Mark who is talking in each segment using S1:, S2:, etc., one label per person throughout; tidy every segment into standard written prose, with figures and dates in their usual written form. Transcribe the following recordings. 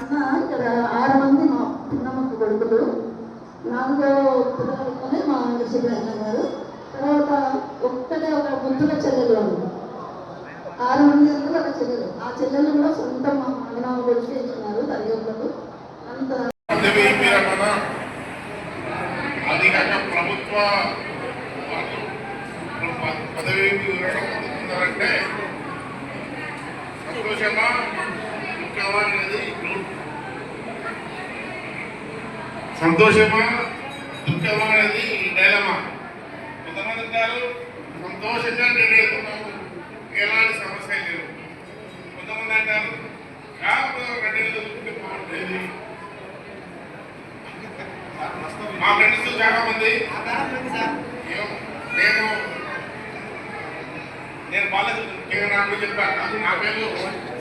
S1: ఇక్కడ 6 మంది మా చిన్నమ్మకు కొడుకులు, 4వ పిల్లలతోనే మా విషయన్న గారు. తర్వాత ఒక్కటే ఒక గుంతుల చెల్లెలు ఉంది. 6 మంది అందులో ఒక చెల్లెలు. ఆ చెల్లెలు కూడా సొంత మా మామనామ కొడుకు ఇచ్చినారు దర్యాప్తులకు. అంత
S2: అది కాక ప్రభుత్వ పదవి వివరణ పొందుతున్నారంటే సంతోషమా దుఃఖమా అనేది సంతోషమా దుఃఖమా అనేది డైలమా. కొంతమంది అంటారు సంతోషంగా రెడీతున్నాము, ఎలాంటి సమస్య లేవు. కొంతమంది అంటారు రెడీ చదువుకుంటే బాగుంటుంది. మా ఫ్రెండ్స్ చాలా మంది నేను బాలకి చెప్పాను. నా పేరు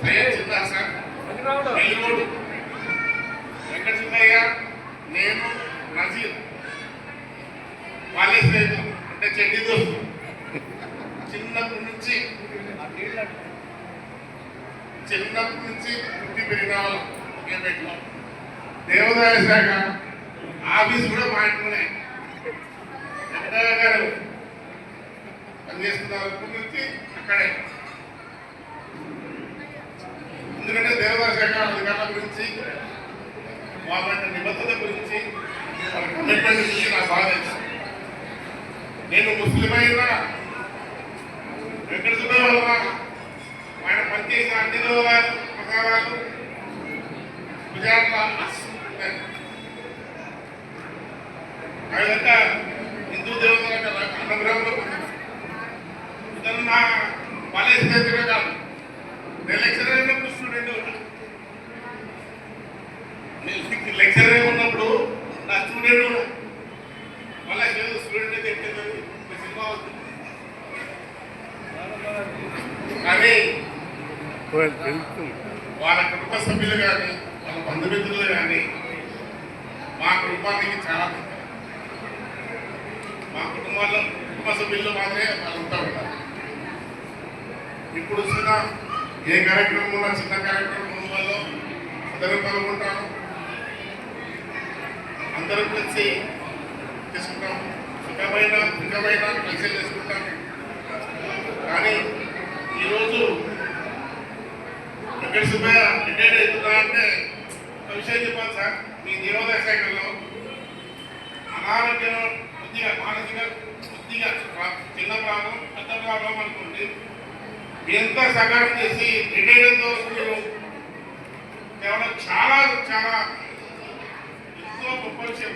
S2: సయ్యద్ సిద్ధార్థ్ సార్, నెల్లూరు వెంకట సిద్ధయ్య, నేను నజీర్ వాళ్ళే స్నేహితులు, అంటే చెడ్డి దోస్తు. చిన్నప్పటి నుంచి పుట్టి పెరిగిన వాళ్ళు పెట్టిన దేవాదాయ శాఖ ఆఫీస్ కూడా మా ఇంట్లోనే వెంకటయ్య గారు పనిచేస్తున్నప్పటి నుంచి అక్కడే. ఎందుకంటే దేవాదాయ శాఖ అధికారుల గురించి, వాళ్ళ నిబద్ధత గురించి, వాళ్ళ కమిట్మెంట్ గురించి నాకు బాగా తెలుసు. నేను ముస్లిం అయినా వెంకట సుబ్బయ్య వల్ల ఆయన పనిచేసిన అన్ని దేవాలయాలు ప్రసాదాలు గుజరాత్లో ఆ విధంగా హిందూ దేవతల అనుగ్రహంలో పొందాను. ఇతను నా కాలేజ్ స్నేహితుడే కాదు, నేను లెక్చరర్ అయినప్పుడు స్టూడెంట్ లెక్చరర్ ఉన్నప్పుడు నా స్టూడెంట్ కూడా మళ్ళీ స్టూడెంట్ అయితే ఎట్టిందని సినిమా వస్తుంది. కానీ వాళ్ళ కుటుంబ సభ్యులు కానీ వాళ్ళ బంధుమిత్రులు కానీ మా కుటుంబానికి చాలా మా కుటుంబాల్లో కుటుంబ సభ్యులు మాత్రమే వాళ్ళంతా ఉంటారు. ఇప్పుడు వచ్చిన ఏ కార్యక్రమం ఉన్నా చిన్న కార్యక్రమం వల్ల అందరూ పాల్గొంటాము, అందరూ కలిసి చేసుకుంటాం, సుఖమైన కలిసి చేసుకుంటాం. కానీ ఈరోజు వెంకట సుబ్బయ్య రిటైర్ అవుతున్నా అంటే ఒక విషయం చెప్పాలి సార్. మీ దేవాదాయ శాఖలో అనారోగ్యం కొద్దిగా మానసిక కొద్దిగా చిన్న ప్రాబ్లం పెద్ద ప్రాబ్లం అనుకోండి, ఎంత సహాయం చేసి రిటైర్ అయిన మీరు కేవలం చాలా చాలా ఎంతో గొప్ప విషయం.